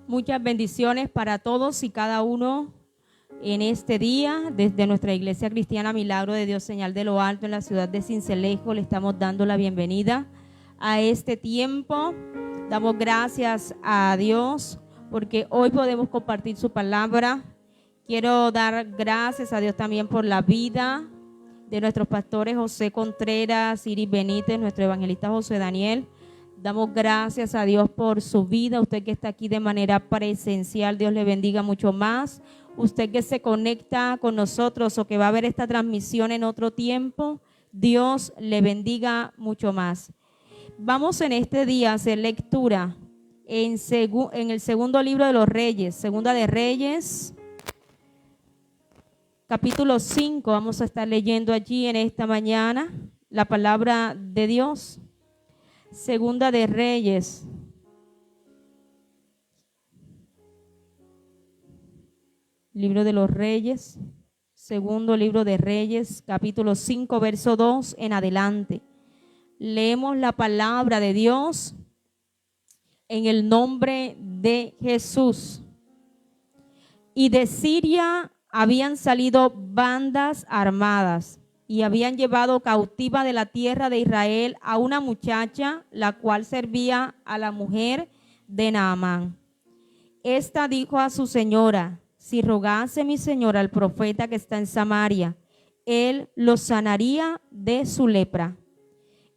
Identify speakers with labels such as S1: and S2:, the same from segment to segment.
S1: Muchas bendiciones para todos y cada uno en este día. Desde nuestra Iglesia Cristiana Milagro de Dios Señal de lo Alto en la ciudad de Sincelejo le estamos dando la bienvenida a este tiempo. Damos gracias a Dios porque hoy podemos compartir su palabra. Quiero dar gracias a Dios también por la vida de nuestros pastores José Contreras, Iris Benítez, nuestro evangelista José Daniel. Damos gracias a Dios por su vida. Usted que está aquí de manera presencial, Dios le bendiga mucho más. Usted que se conecta con nosotros o que va a ver esta transmisión en otro tiempo, Dios le bendiga mucho más. Vamos en este día a hacer lectura en el segundo libro de los Reyes, Segunda de Reyes, capítulo 5. Vamos a estar leyendo allí en esta mañana la palabra de Dios. Segunda de Reyes, libro de los Reyes, segundo libro de Reyes, capítulo 5, verso 2 en adelante. Leemos la palabra de Dios en el nombre de Jesús. Y de Siria habían salido bandas armadas y habían llevado cautiva de la tierra de Israel a una muchacha, la cual servía a la mujer de Naamán. Esta dijo a su señora: si rogase mi señora al profeta que está en Samaria, él lo sanaría de su lepra.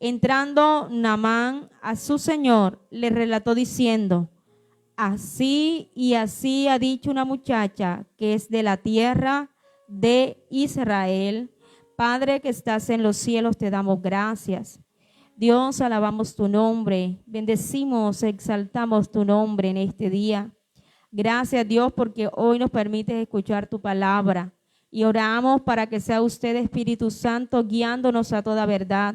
S1: Entrando Naamán a su señor, le relató diciendo: así y así ha dicho una muchacha que es de la tierra de Israel. Padre que estás en los cielos, te damos gracias. Dios, alabamos tu nombre, bendecimos, exaltamos tu nombre en este día. Gracias, Dios, porque hoy nos permites escuchar tu palabra y oramos para que sea usted, Espíritu Santo, guiándonos a toda verdad.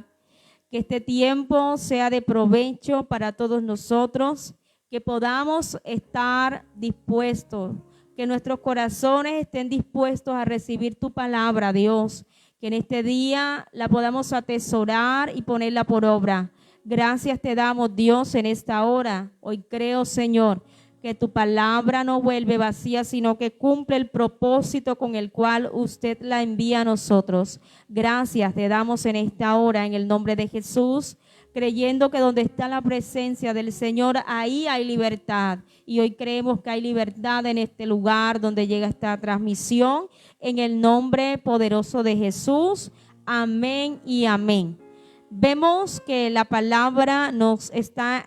S1: Que este tiempo sea de provecho para todos nosotros, que podamos estar dispuestos, que nuestros corazones estén dispuestos a recibir tu palabra, Dios. Que en este día la podamos atesorar y ponerla por obra. Gracias te damos, Dios, en esta hora. Hoy creo, Señor, que tu palabra no vuelve vacía, sino que cumple el propósito con el cual usted la envía a nosotros. Gracias te damos en esta hora, en el nombre de Jesús, creyendo que donde está la presencia del Señor, ahí hay libertad. Y hoy creemos que hay libertad en este lugar donde llega esta transmisión, en el nombre poderoso de Jesús. Amén y amén. Vemos que la palabra nos está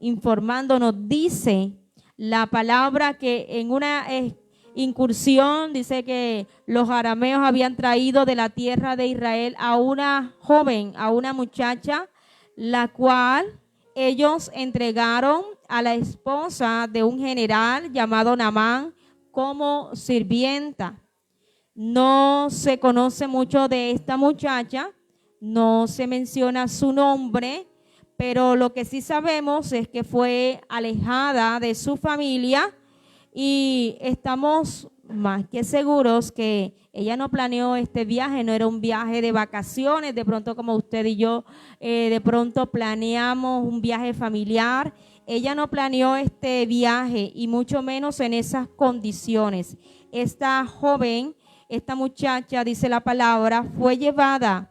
S1: informando, nos dice la palabra que en una incursión dice que los arameos habían traído de la tierra de Israel a una joven, a una muchacha, la cual ellos entregaron a la esposa de un general llamado Naamán como sirvienta. No se conoce mucho de esta muchacha, no se menciona su nombre, pero lo que sí sabemos es que fue alejada de su familia y estamos más que seguros que ella no planeó este viaje, no era un viaje de vacaciones, de pronto como usted y yo, de pronto planeamos un viaje familiar. Ella no planeó este viaje y mucho menos en esas condiciones. Esta joven, esta muchacha, dice la palabra, fue llevada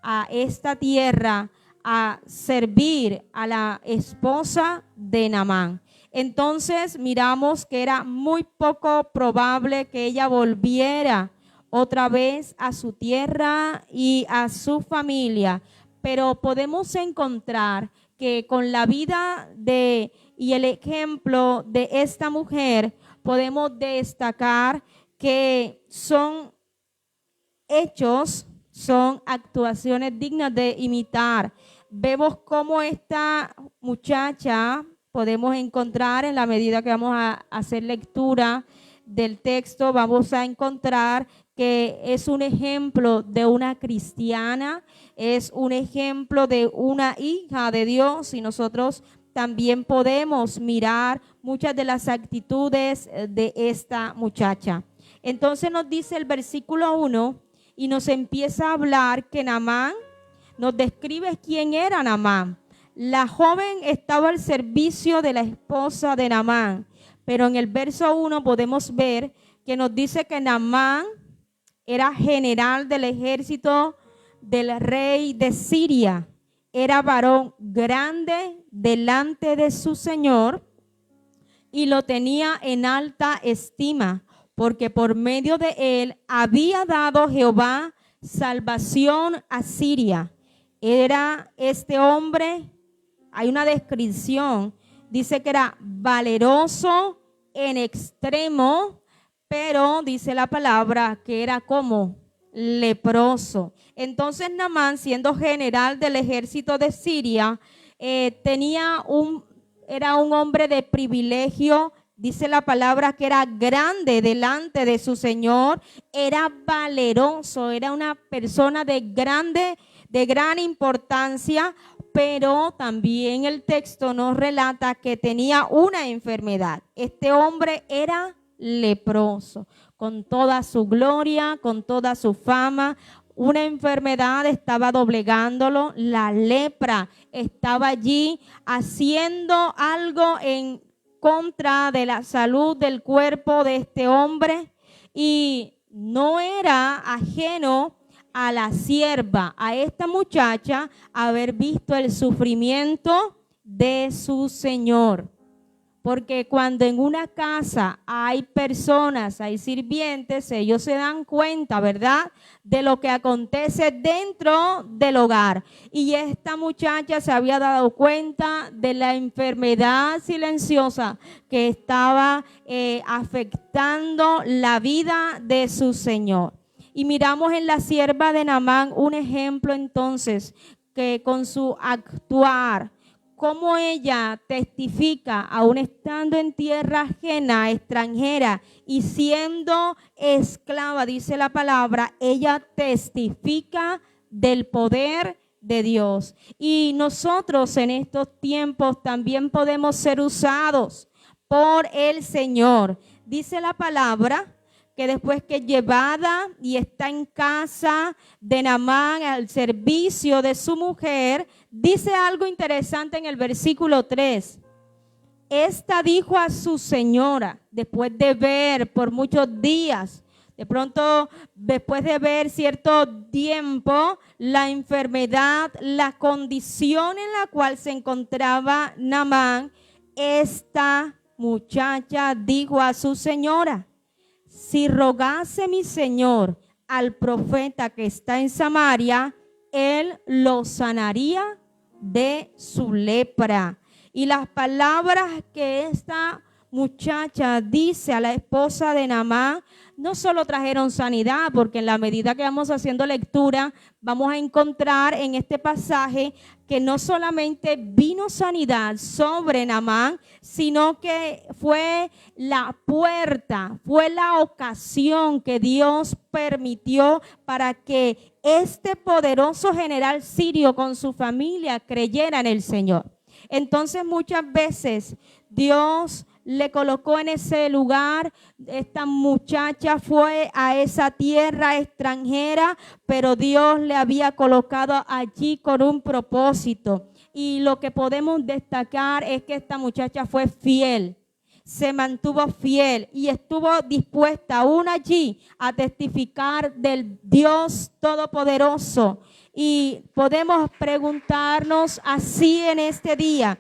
S1: a esta tierra a servir a la esposa de Naamán. Entonces miramos que era muy poco probable que ella volviera otra vez a su tierra y a su familia, pero podemos encontrar que con la vida y el ejemplo de esta mujer podemos destacar que son hechos, son actuaciones dignas de imitar. Vemos cómo esta muchacha, podemos encontrar en la medida que vamos a hacer lectura del texto, vamos a encontrar que es un ejemplo de una cristiana, es un ejemplo de una hija de Dios, y nosotros también podemos mirar muchas de las actitudes de esta muchacha. Entonces nos dice el versículo 1 y nos empieza a hablar que Naamán, nos describe quién era Naamán. La joven estaba al servicio de la esposa de Naamán, pero en el verso 1 podemos ver que nos dice que Naamán era general del ejército del rey de Siria. Era varón grande delante de su señor y lo tenía en alta estima, porque por medio de él había dado Jehová salvación a Siria. Era este hombre, hay una descripción, dice que era valeroso en extremo, pero dice la palabra que era como leproso. Entonces Naamán, siendo general del ejército de Siria, era un hombre de privilegio. Dice la palabra que era grande delante de su señor, era valeroso, era una persona de gran importancia, pero también el texto nos relata que tenía una enfermedad. Este hombre era leproso, con toda su gloria, con toda su fama. Una enfermedad estaba doblegándolo, la lepra estaba allí haciendo algo en contra de la salud del cuerpo de este hombre, y no era ajeno a la sierva, a esta muchacha, haber visto el sufrimiento de su señor. Porque cuando en una casa hay personas, hay sirvientes, ellos se dan cuenta, ¿verdad?, de lo que acontece dentro del hogar. Y esta muchacha se había dado cuenta de la enfermedad silenciosa que estaba afectando la vida de su señor. Y miramos en la sierva de Naamán un ejemplo entonces, que con su actuar, cómo ella testifica, aún estando en tierra ajena, extranjera y siendo esclava, dice la palabra, ella testifica del poder de Dios. Y nosotros en estos tiempos también podemos ser usados por el Señor. Dice la palabra que después que llevada y está en casa de Naamán al servicio de su mujer, dice algo interesante en el versículo 3. Esta dijo a su señora, después de ver por muchos días, de pronto después de ver cierto tiempo la enfermedad, la condición en la cual se encontraba Naamán, esta muchacha dijo a su señora: si rogase mi señor al profeta que está en Samaria, él lo sanaría de su lepra. Y las palabras que esta muchacha dice a la esposa de Naamán no solo trajeron sanidad, porque en la medida que vamos haciendo lectura vamos a encontrar en este pasaje que no solamente vino sanidad sobre Naamán, sino que fue la puerta, fue la ocasión que Dios permitió para que este poderoso general sirio con su familia creyera en el Señor. Entonces muchas veces Dios le colocó en ese lugar, esta muchacha fue a esa tierra extranjera, pero Dios le había colocado allí con un propósito. Y lo que podemos destacar es que esta muchacha fue fiel, se mantuvo fiel y estuvo dispuesta aún allí a testificar del Dios Todopoderoso. Y podemos preguntarnos así en este día: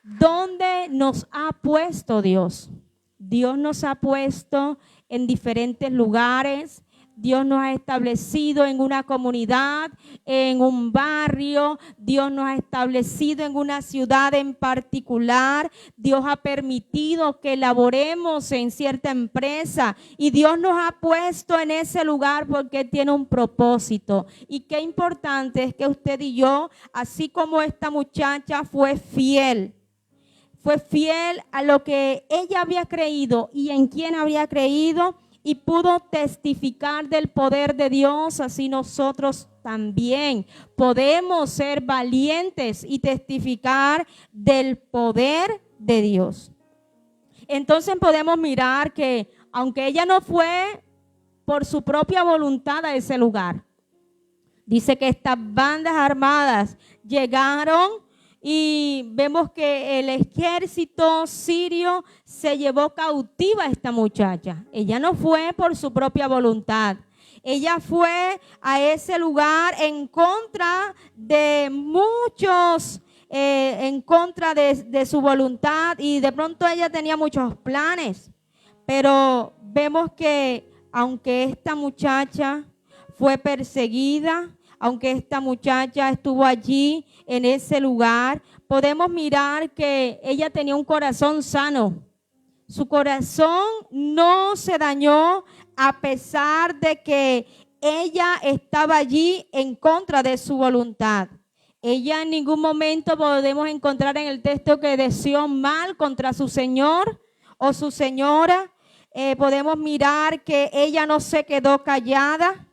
S1: ¿dónde nos ha puesto Dios? Dios nos ha puesto en diferentes lugares. Dios nos ha establecido en una comunidad, en un barrio. Dios nos ha establecido en una ciudad en particular. Dios ha permitido que laboremos en cierta empresa. Y Dios nos ha puesto en ese lugar porque tiene un propósito. Y qué importante es que usted y yo, así como esta muchacha fue fiel a lo que ella había creído y en quien había creído, y pudo testificar del poder de Dios, así nosotros también podemos ser valientes y testificar del poder de Dios. Entonces podemos mirar que aunque ella no fue por su propia voluntad a ese lugar, dice que estas bandas armadas llegaron y vemos que el ejército sirio se llevó cautiva a esta muchacha. Ella no fue por su propia voluntad. Ella fue a ese lugar en contra de muchos, en contra de su voluntad, y de pronto ella tenía muchos planes. Pero vemos que aunque esta muchacha fue perseguida, aunque esta muchacha estuvo allí en ese lugar, podemos mirar que ella tenía un corazón sano. Su corazón no se dañó a pesar de que ella estaba allí en contra de su voluntad. Ella en ningún momento podemos encontrar en el texto que deseó mal contra su señor o su señora. Podemos mirar que ella no se quedó callada.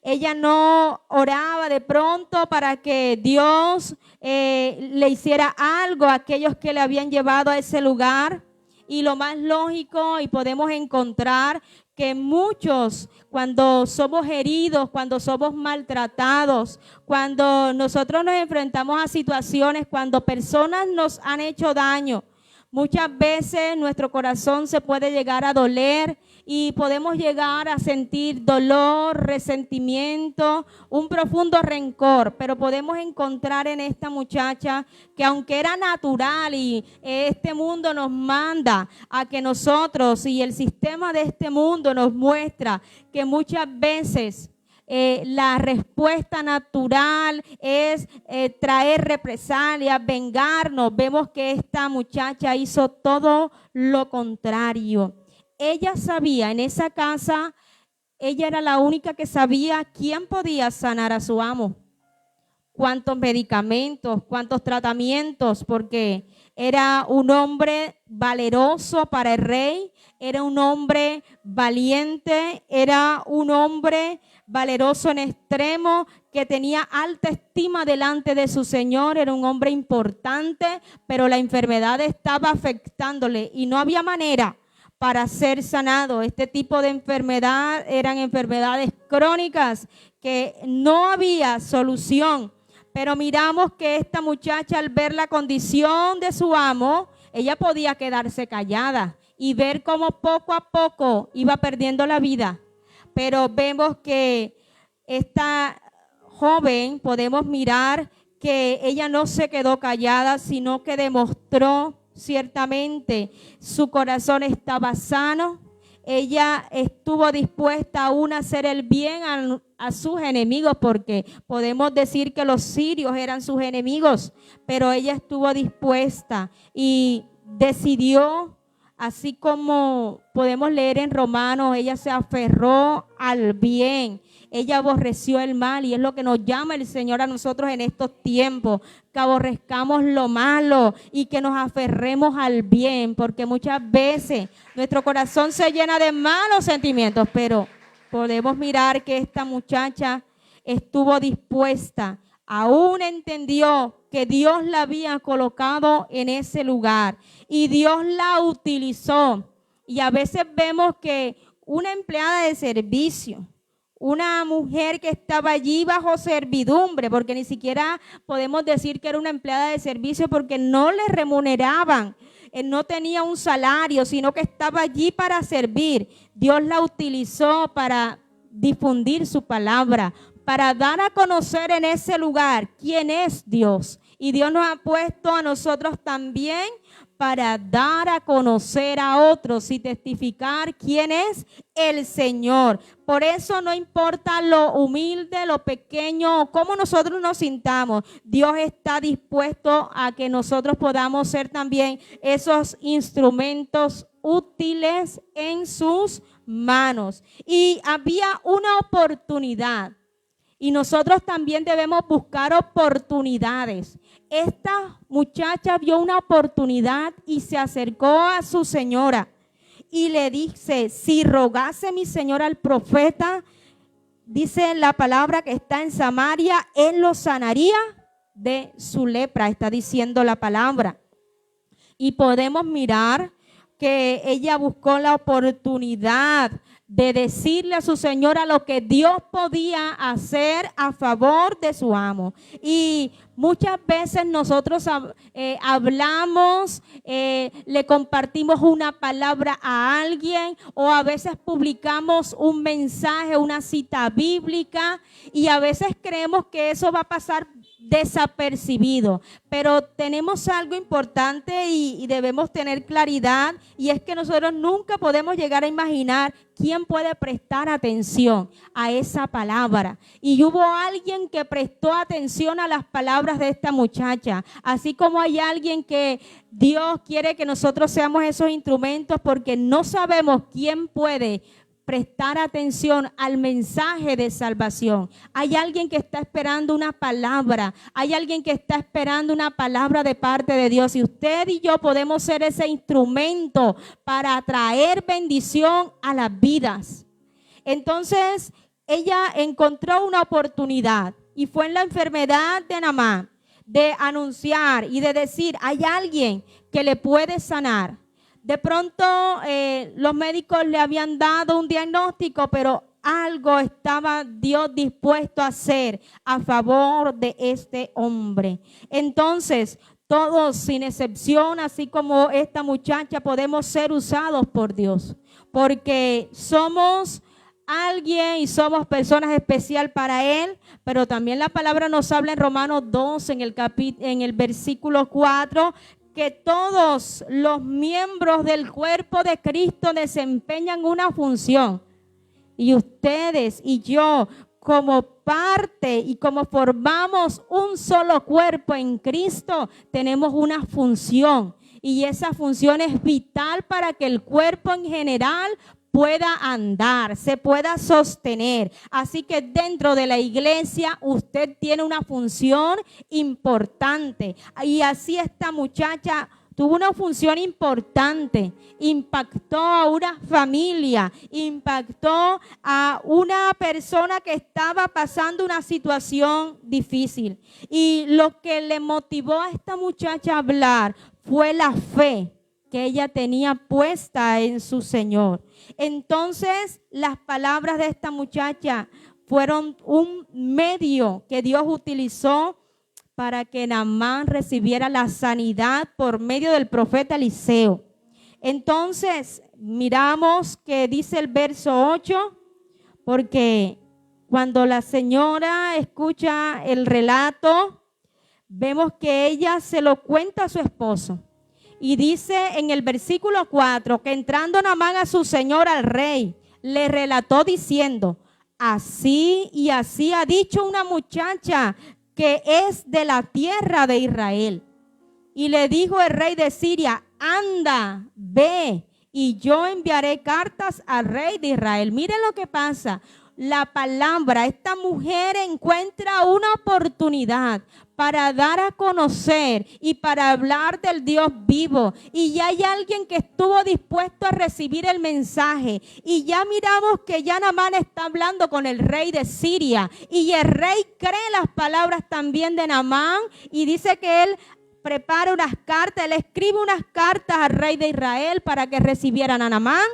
S1: Ella no oraba de pronto para que Dios le hiciera algo a aquellos que le habían llevado a ese lugar. Y lo más lógico, y podemos encontrar que muchos, cuando somos heridos, cuando somos maltratados, cuando nosotros nos enfrentamos a situaciones, cuando personas nos han hecho daño, muchas veces nuestro corazón se puede llegar a doler y podemos llegar a sentir dolor, resentimiento, un profundo rencor. Pero podemos encontrar en esta muchacha que aunque era natural y este mundo nos manda a que nosotros, y el sistema de este mundo nos muestra que muchas veces la respuesta natural es traer represalias, vengarnos. Vemos que esta muchacha hizo todo lo contrario. Ella sabía, en esa casa, ella era la única que sabía quién podía sanar a su amo, cuántos medicamentos, cuántos tratamientos, porque era un hombre valeroso para el rey, era un hombre valiente, era un hombre valeroso en extremo, que tenía alta estima delante de su señor. Era un hombre importante, pero la enfermedad estaba afectándole y no había manera para ser sanado. Este tipo de enfermedad eran enfermedades crónicas que no había solución. Pero miramos que esta muchacha, al ver la condición de su amo, ella podía quedarse callada y ver cómo poco a poco iba perdiendo la vida. Pero vemos que esta joven, podemos mirar que ella no se quedó callada, sino que demostró ciertamente su corazón estaba sano. Ella estuvo dispuesta aún a hacer el bien a sus enemigos, porque podemos decir que los sirios eran sus enemigos, pero ella estuvo dispuesta y decidió, así como podemos leer en Romanos, ella se aferró al bien. Ella aborreció el mal, y es lo que nos llama el Señor a nosotros en estos tiempos, que aborrezcamos lo malo y que nos aferremos al bien, porque muchas veces nuestro corazón se llena de malos sentimientos. Pero podemos mirar que esta muchacha estuvo dispuesta, aún entendió que Dios la había colocado en ese lugar y Dios la utilizó. Y a veces vemos que una empleada de servicio, una mujer que estaba allí bajo servidumbre, porque ni siquiera podemos decir que era una empleada de servicio, porque no le remuneraban, no tenía un salario, sino que estaba allí para servir. Dios la utilizó para difundir su palabra, para dar a conocer en ese lugar quién es Dios. Y Dios nos ha puesto a nosotros también para dar a conocer a otros y testificar quién es el Señor. Por eso no importa lo humilde, lo pequeño, cómo nosotros nos sintamos, Dios está dispuesto a que nosotros podamos ser también esos instrumentos útiles en sus manos. Y había una oportunidad, y nosotros también debemos buscar oportunidades. Esta muchacha vio una oportunidad y se acercó a su señora y le dice: si rogase mi señor al profeta, dice la palabra que está en Samaria, él lo sanaría de su lepra, está diciendo la palabra. Y podemos mirar que ella buscó la oportunidad de decirle a su señora lo que Dios podía hacer a favor de su amo. Y muchas veces nosotros hablamos, le compartimos una palabra a alguien, o a veces publicamos un mensaje, una cita bíblica, y a veces creemos que eso va a pasar desapercibido, pero tenemos algo importante y debemos tener claridad, y es que nosotros nunca podemos llegar a imaginar quién puede prestar atención a esa palabra. Y hubo alguien que prestó atención a las palabras de esta muchacha, así como hay alguien que Dios quiere que nosotros seamos esos instrumentos, porque no sabemos quién puede prestar atención al mensaje de salvación. Hay alguien que está esperando una palabra, hay alguien que está esperando una palabra de parte de Dios, y usted y yo podemos ser ese instrumento para traer bendición a las vidas. Entonces ella encontró una oportunidad, y fue en la enfermedad de Naamán, de anunciar y de decir: hay alguien que le puede sanar. De pronto los médicos le habían dado un diagnóstico, pero algo estaba Dios dispuesto a hacer a favor de este hombre. Entonces, todos sin excepción, así como esta muchacha, podemos ser usados por Dios, porque somos alguien y somos personas especial para Él. Pero también la palabra nos habla en Romanos 2, en el versículo 4, que todos los miembros del cuerpo de Cristo desempeñan una función. Y ustedes y yo, como parte y como formamos un solo cuerpo en Cristo, tenemos una función. Y esa función es vital para que el cuerpo en general pueda andar, se pueda sostener. Así que dentro de la iglesia usted tiene una función importante. Y así esta muchacha tuvo una función importante. Impactó a una familia, impactó a una persona que estaba pasando una situación difícil. Y lo que le motivó a esta muchacha a hablar fue la fe que ella tenía puesta en su Señor. Entonces, las palabras de esta muchacha fueron un medio que Dios utilizó para que Naamán recibiera la sanidad por medio del profeta Eliseo. Entonces, miramos que dice el verso 8, porque cuando la señora escucha el relato, vemos que ella se lo cuenta a su esposo. Y dice en el versículo 4 que entrando Naamán a su señor, al rey, le relató diciendo: así y así ha dicho una muchacha que es de la tierra de Israel. Y le dijo el rey de Siria: anda, ve, y yo enviaré cartas al rey de Israel. Miren lo que pasa. La palabra, esta mujer encuentra una oportunidad para dar a conocer y para hablar del Dios vivo. Y ya hay alguien que estuvo dispuesto a recibir el mensaje. Y ya miramos que ya Naamán está hablando con el rey de Siria. Y el rey cree las palabras también de Naamán y dice que él prepara unas cartas, él escribe unas cartas al rey de Israel para que recibieran a Naamán.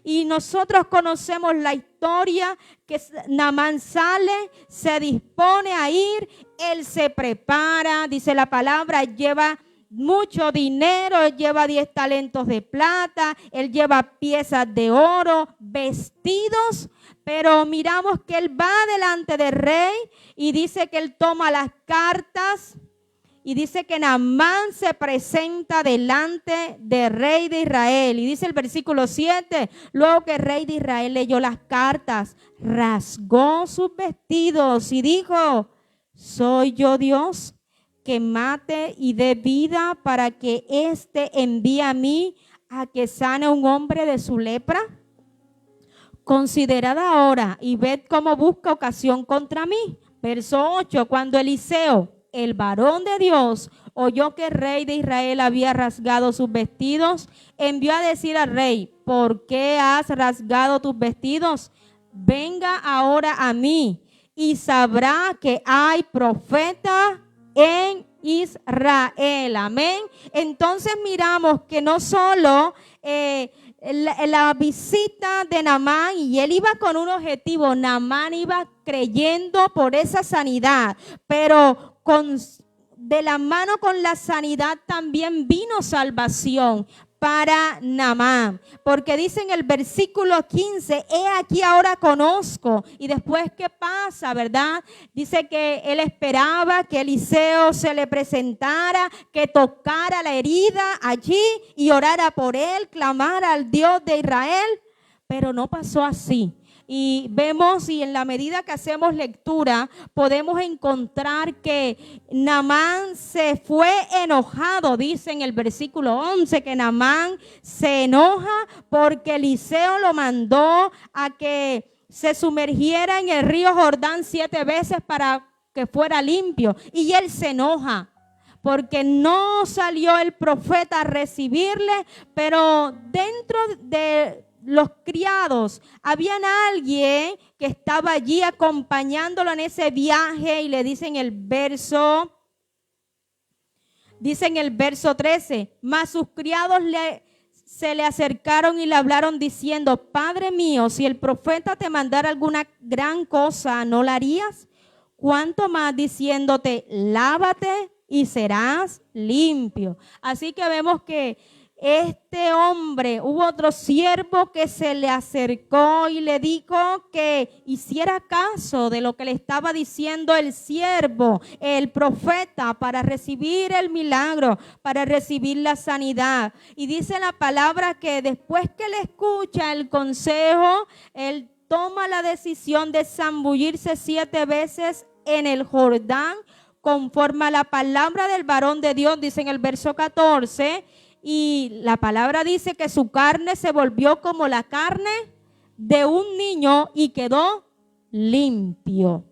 S1: Y nosotros conocemos la historia, que Naamán sale, se dispone a ir, él se prepara, dice la palabra, lleva mucho dinero, él lleva 10 talentos de plata, él lleva piezas de oro, vestidos, pero miramos que él va delante del rey y dice que él toma las cartas. Y dice que Naamán se presenta delante del rey de Israel. Y dice el versículo 7, luego que el rey de Israel leyó las cartas, rasgó sus vestidos y dijo: ¿soy yo Dios que mate y dé vida para que éste envíe a mí a que sane a un hombre de su lepra? Considerad ahora y ved cómo busca ocasión contra mí. Verso 8, cuando Eliseo, el varón de Dios, oyó que el rey de Israel había rasgado sus vestidos, envió a decir al rey: ¿por qué has rasgado tus vestidos? Venga ahora a mí y sabrá que hay profeta en Israel. Amén. Entonces miramos que no solo la visita de Naamán, y él iba con un objetivo. Naamán iba creyendo por esa sanidad, pero de la mano con la sanidad también vino salvación para Naamán, porque dice en el versículo 15, he aquí ahora conozco. Y después, ¿qué pasa, verdad? Dice que él esperaba que Eliseo se le presentara, que tocara la herida allí y orara por él, clamara al Dios de Israel, pero no pasó así. Y vemos, y en la medida que hacemos lectura, podemos encontrar que Naamán se fue enojado. Dice en el versículo 11 que Naamán se enoja porque Eliseo lo mandó a que se sumergiera en el río Jordán 7 veces para que fuera limpio. Y él se enoja porque no salió el profeta a recibirle, pero dentro de los criados, habían alguien que estaba allí acompañándolo en ese viaje, y le dice en el verso 13, mas sus criados se le acercaron y le hablaron diciendo, Padre mío, si el profeta te mandara alguna gran cosa, ¿no la harías? ¿Cuánto más diciéndote, lávate y serás limpio? Así que vemos que este hombre, hubo otro siervo que se le acercó y le dijo que hiciera caso de lo que le estaba diciendo el siervo, el profeta, para recibir el milagro, para recibir la sanidad. Y dice la palabra que después que le escucha el consejo, él toma la decisión de zambullirse 7 veces en el Jordán, conforme a la palabra del varón de Dios, dice en el verso 14. Y la palabra dice que su carne se volvió como la carne de un niño y quedó limpio.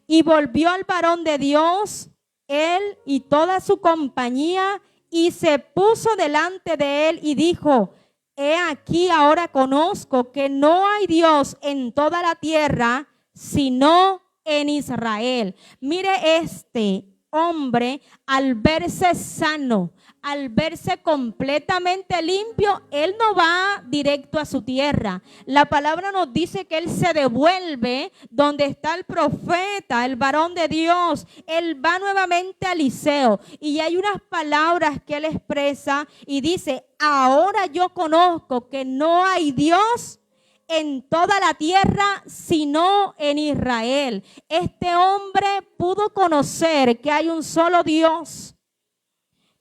S1: Y volvió al varón de Dios, él y toda su compañía, y se puso delante de él y dijo, he aquí ahora conozco que no hay Dios en toda la tierra, sino en Israel. Mire, este hombre, al verse sano, al verse completamente limpio, él no va directo a su tierra. La palabra nos dice que él se devuelve donde está el profeta, el varón de Dios. Él va nuevamente a Eliseo y hay unas palabras que él expresa y dice, ahora yo conozco que no hay Dios en toda la tierra, sino en Israel. Este hombre pudo conocer que hay un solo Dios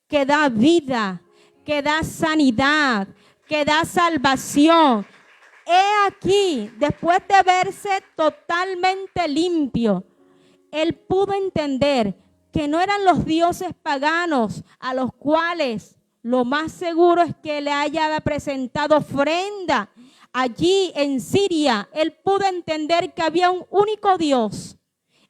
S1: que da vida, que da sanidad, que da salvación. He aquí, después de verse totalmente limpio, él pudo entender que no eran los dioses paganos a los cuales lo más seguro es que le haya presentado ofrenda. Allí en Siria, él pudo entender que había un único Dios.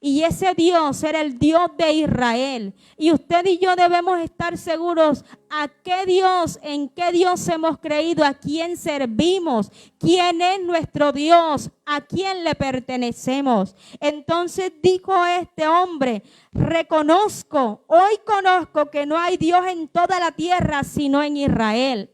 S1: Y ese Dios era el Dios de Israel. Y usted y yo debemos estar seguros a qué Dios, en qué Dios hemos creído, a quién servimos, quién es nuestro Dios, a quién le pertenecemos. Entonces dijo este hombre, hoy conozco que no hay Dios en toda la tierra, sino en Israel.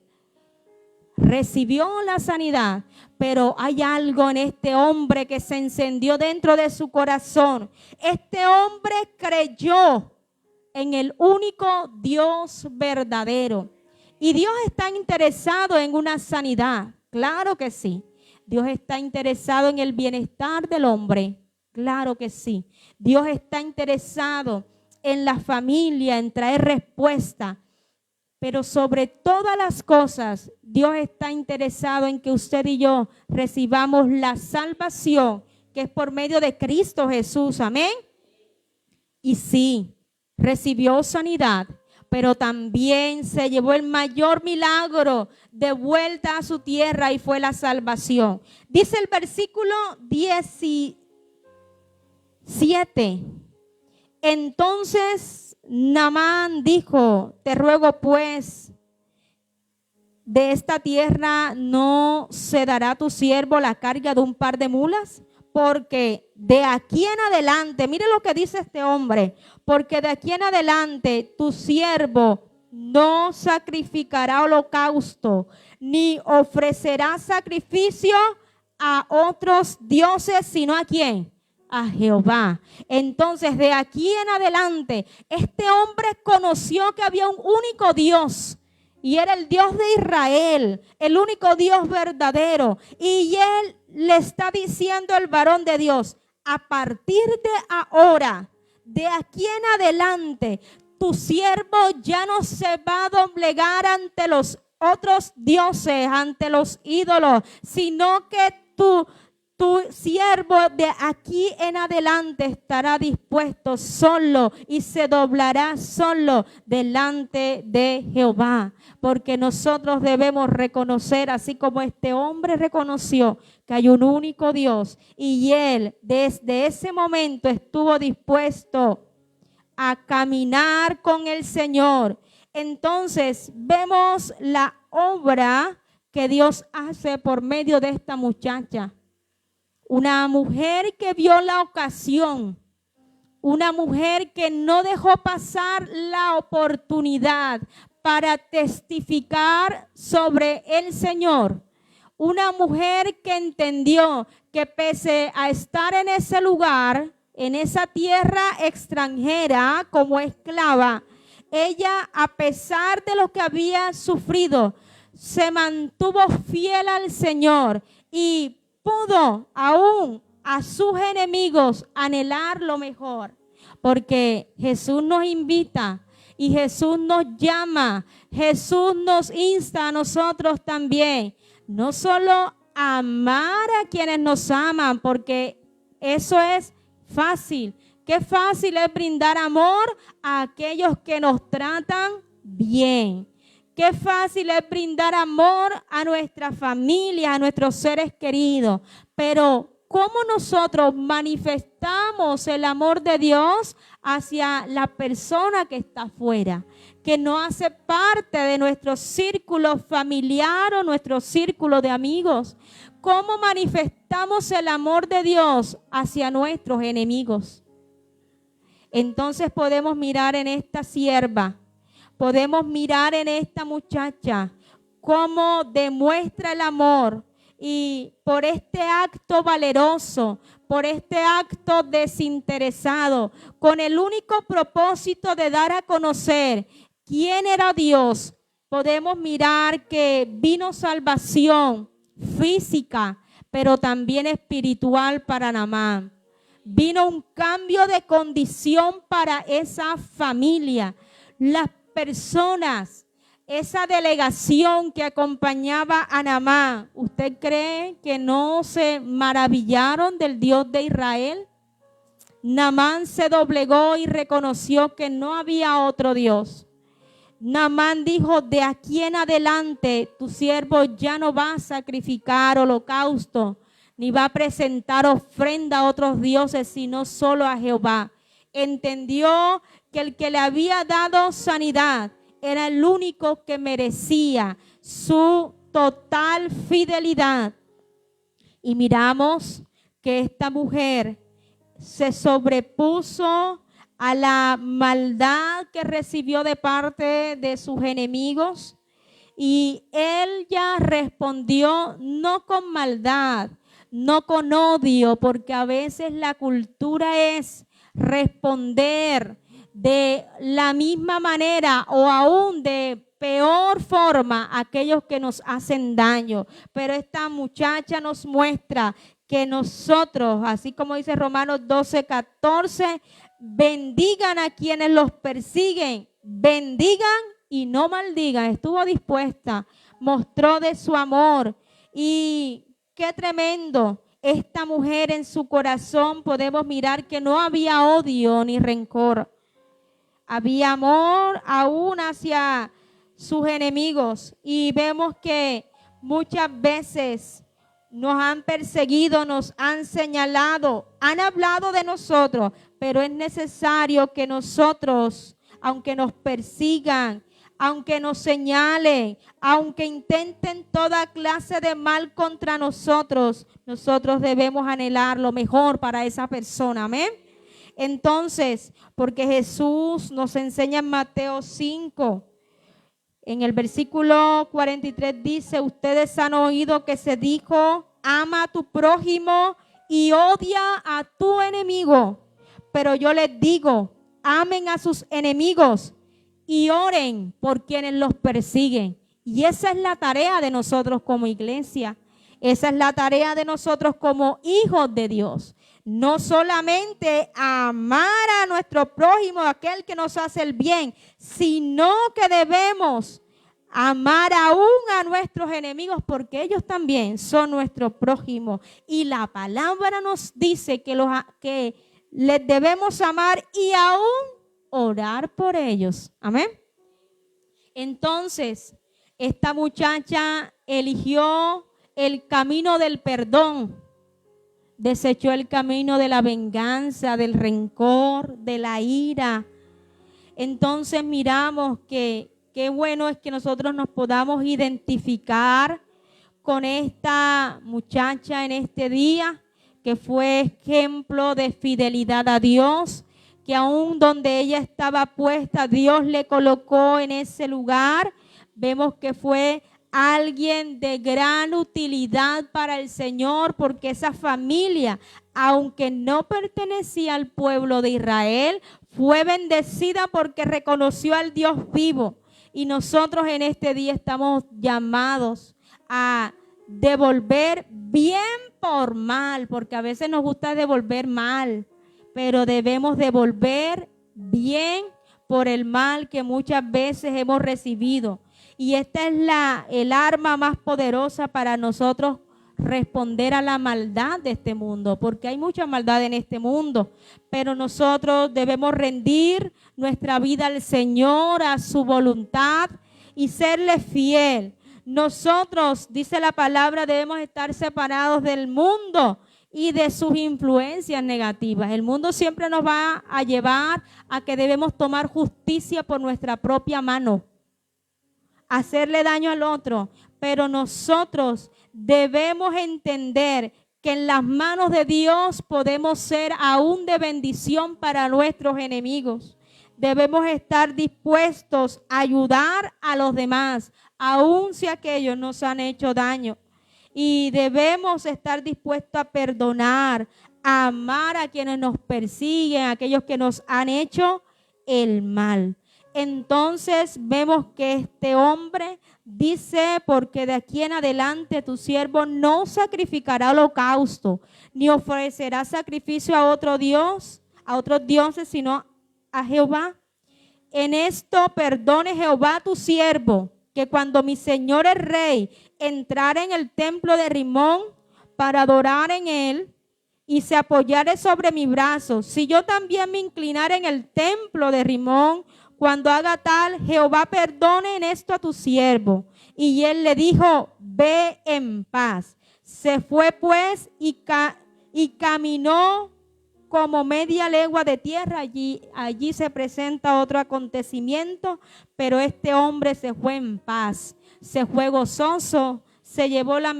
S1: Recibió la sanidad, pero hay algo en este hombre que se encendió dentro de su corazón. Este hombre creyó en el único Dios verdadero. Y Dios está interesado en una sanidad. Claro que sí. Dios está interesado en el bienestar del hombre. Claro que sí. Dios está interesado en la familia, en traer respuesta. Pero sobre todas las cosas, Dios está interesado en que usted y yo recibamos la salvación que es por medio de Cristo Jesús. Amén. Y sí, recibió sanidad, pero también se llevó el mayor milagro de vuelta a su tierra y fue la salvación. Dice el versículo 17. Entonces Naamán dijo, te ruego pues, de esta tierra no se dará a tu siervo la carga de un par de mulas, porque de aquí en adelante, mire lo que dice este hombre, porque de aquí en adelante tu siervo no sacrificará holocausto, ni ofrecerá sacrificio a otros dioses, sino ¿a quién? A Jehová. Entonces, de aquí en adelante, este hombre conoció que había un único Dios, y era el Dios de Israel, el único Dios verdadero. Y él le está diciendo al varón de Dios: a partir de ahora, de aquí en adelante, tu siervo ya no se va a doblegar ante los otros dioses, ante los ídolos, sino que tu siervo de aquí en adelante estará dispuesto solo y se doblará solo delante de Jehová. Porque nosotros debemos reconocer, así como este hombre reconoció que hay un único Dios, y él desde ese momento estuvo dispuesto a caminar con el Señor. Entonces vemos la obra que Dios hace por medio de esta muchacha. Una mujer que vio la ocasión, una mujer que no dejó pasar la oportunidad para testificar sobre el Señor. Una mujer que entendió que pese a estar en ese lugar, en esa tierra extranjera como esclava, ella, a pesar de lo que había sufrido, se mantuvo fiel al Señor y pudo aún a sus enemigos anhelar lo mejor, porque Jesús nos invita y Jesús nos llama, Jesús nos insta a nosotros también, no solo a amar a quienes nos aman, porque eso es fácil. Qué fácil es brindar amor a aquellos que nos tratan bien. Qué fácil es brindar amor a nuestra familia, a nuestros seres queridos. Pero ¿cómo nosotros manifestamos el amor de Dios hacia la persona que está afuera, que no hace parte de nuestro círculo familiar o nuestro círculo de amigos? ¿Cómo manifestamos el amor de Dios hacia nuestros enemigos? Entonces podemos mirar en esta sierva, podemos mirar en esta muchacha cómo demuestra el amor, y por este acto valeroso, por este acto desinteresado, con el único propósito de dar a conocer quién era Dios, podemos mirar que vino salvación física, pero también espiritual para Naamán. Vino un cambio de condición para esa familia. Las personas, esa delegación que acompañaba a Naamán, ¿usted cree que no se maravillaron del Dios de Israel? Naamán se doblegó y reconoció que no había otro Dios. Naamán dijo: de aquí en adelante tu siervo ya no va a sacrificar holocausto, ni va a presentar ofrenda a otros dioses, sino solo a Jehová. Entendió que el que le había dado sanidad era el único que merecía su total fidelidad. Y miramos que esta mujer se sobrepuso a la maldad que recibió de parte de sus enemigos, y ella respondió no con maldad, no con odio, porque a veces la cultura es responder de la misma manera o aún de peor forma a aquellos que nos hacen daño. Pero esta muchacha nos muestra que nosotros, así como dice Romanos 12:14, bendigan a quienes los persiguen, bendigan y no maldigan. Estuvo dispuesta, mostró de su amor. Y qué tremendo, esta mujer en su corazón podemos mirar que no había odio ni rencor. Había amor aún hacia sus enemigos, y vemos que muchas veces nos han perseguido, nos han señalado, han hablado de nosotros, pero es necesario que nosotros, aunque nos persigan, aunque nos señalen, aunque intenten toda clase de mal contra nosotros, nosotros debemos anhelar lo mejor para esa persona. Amén. Entonces, porque Jesús nos enseña en Mateo 5, en el versículo 43 dice, ustedes han oído que se dijo, ama a tu prójimo y odia a tu enemigo. Pero yo les digo, amen a sus enemigos y oren por quienes los persiguen. Y esa es la tarea de nosotros como iglesia. Esa es la tarea de nosotros como hijos de Dios. No solamente amar a nuestro prójimo, aquel que nos hace el bien, sino que debemos amar aún a nuestros enemigos, porque ellos también son nuestro prójimo. Y la palabra nos dice que les debemos amar y aún orar por ellos. Amén. Entonces, esta muchacha eligió el camino del perdón. Desechó el camino de la venganza, del rencor, de la ira. Entonces miramos que qué bueno es que nosotros nos podamos identificar con esta muchacha en este día, que fue ejemplo de fidelidad a Dios, que aún donde ella estaba puesta, Dios le colocó en ese lugar. Vemos que fue alguien de gran utilidad para el Señor, porque esa familia, aunque no pertenecía al pueblo de Israel, fue bendecida porque reconoció al Dios vivo. Y nosotros en este día estamos llamados a devolver bien por mal, porque a veces nos gusta devolver mal, pero debemos devolver bien por el mal que muchas veces hemos recibido. Y esta es el arma más poderosa para nosotros responder a la maldad de este mundo, porque hay mucha maldad en este mundo, pero nosotros debemos rendir nuestra vida al Señor, a su voluntad y serle fiel. Nosotros, dice la palabra, debemos estar separados del mundo y de sus influencias negativas. El mundo siempre nos va a llevar a que debemos tomar justicia por nuestra propia mano, hacerle daño al otro, pero nosotros debemos entender que en las manos de Dios podemos ser aún de bendición para nuestros enemigos. Debemos estar dispuestos a ayudar a los demás, aun si aquellos nos han hecho daño. Y debemos estar dispuestos a perdonar, a amar a quienes nos persiguen, a aquellos que nos han hecho el mal. Entonces vemos que este hombre dice, porque de aquí en adelante tu siervo no sacrificará holocausto, ni ofrecerá sacrificio a otro Dios, a otros dioses, sino a Jehová. En esto perdone Jehová tu siervo, que cuando mi señor el rey entrara en el templo de Rimón para adorar en él y se apoyare sobre mi brazo, si yo también me inclinara en el templo de Rimón, cuando haga tal, Jehová perdone en esto a tu siervo. Y él le dijo, ve en paz. Se fue pues y caminó como media legua de tierra. Allí se presenta otro acontecimiento, pero este hombre se fue en paz, se fue gozoso, se llevó el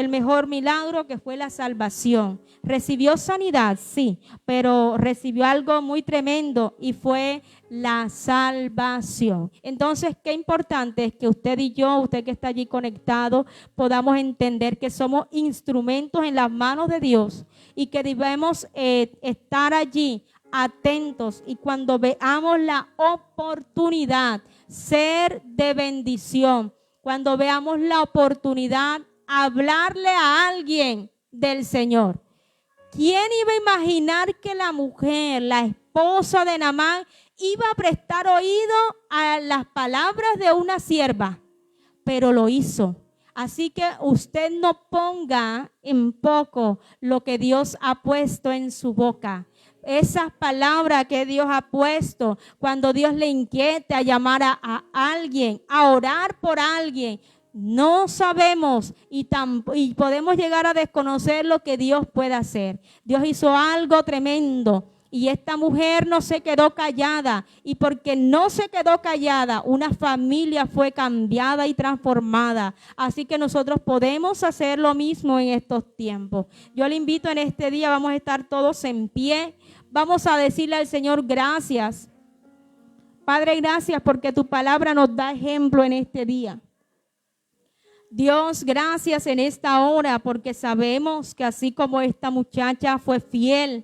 S1: mejor milagro, que fue la salvación. Recibió sanidad, sí, pero recibió algo muy tremendo y fue la salvación. Entonces, qué importante es que usted y yo, usted que está allí conectado, podamos entender que somos instrumentos en las manos de Dios y que debemos estar allí atentos, y cuando veamos la oportunidad, ser de bendición. Cuando veamos la oportunidad, hablarle a alguien del Señor. ¿Quién iba a imaginar que la mujer, la esposa de Naamán, iba a prestar oído a las palabras de una sierva? Pero lo hizo. Así que usted no ponga en poco lo que Dios ha puesto en su boca. Esas palabras que Dios ha puesto, cuando Dios le inquiete a llamar a alguien, a orar por alguien, no sabemos y podemos llegar a desconocer lo que Dios puede hacer. Dios hizo algo tremendo Y esta mujer no se quedó callada, y porque no se quedó callada, una familia fue cambiada y transformada. Así que nosotros podemos hacer lo mismo en estos tiempos. Yo le invito en este día, vamos a estar todos en pie, vamos a decirle al Señor gracias. Padre, gracias porque tu palabra nos da ejemplo en este día. Dios, gracias en esta hora porque sabemos que así como esta muchacha fue fiel,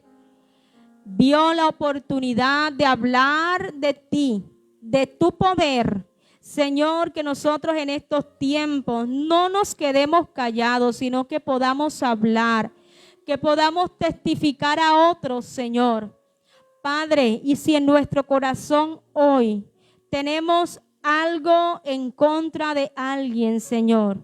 S1: vio la oportunidad de hablar de ti, de tu poder. Señor, que nosotros en estos tiempos no nos quedemos callados, sino que podamos hablar, que podamos testificar a otros, Señor. Padre, y si en nuestro corazón hoy tenemos algo en contra de alguien, Señor,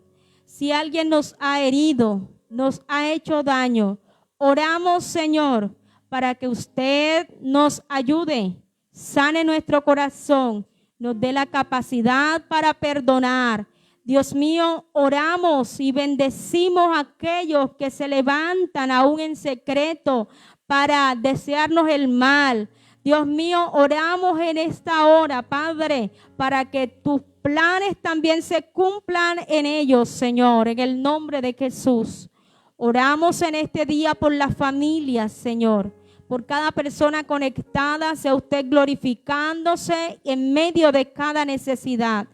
S1: si alguien nos ha herido, nos ha hecho daño, oramos, Señor, para que usted nos ayude, sane nuestro corazón, nos dé la capacidad para perdonar. Dios mío, oramos y bendecimos a aquellos que se levantan aún en secreto para desearnos el mal. Dios mío, oramos en esta hora, Padre, para que tus planes también se cumplan en ellos, Señor, en el nombre de Jesús. Oramos en este día por las familias, Señor, por cada persona conectada, sea usted glorificándose en medio de cada necesidad.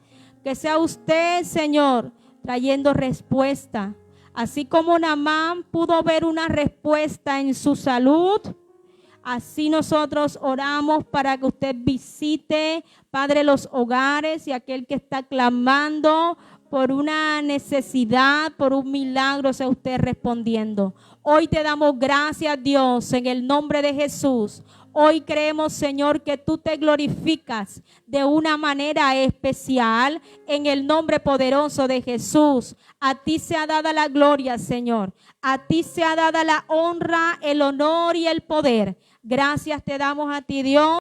S1: Que sea usted, Señor, trayendo respuesta. Así como Naamán pudo ver una respuesta en su salud, así nosotros oramos para que usted visite, Padre, los hogares y aquel que está clamando por una necesidad, por un milagro, sea usted respondiendo. Hoy te damos gracias, Dios, en el nombre de Jesús. Hoy creemos, Señor, que tú te glorificas de una manera especial en el nombre poderoso de Jesús. A ti sea dada la gloria, Señor. A ti sea dada la honra, el honor y el poder. Gracias te damos a ti, Dios.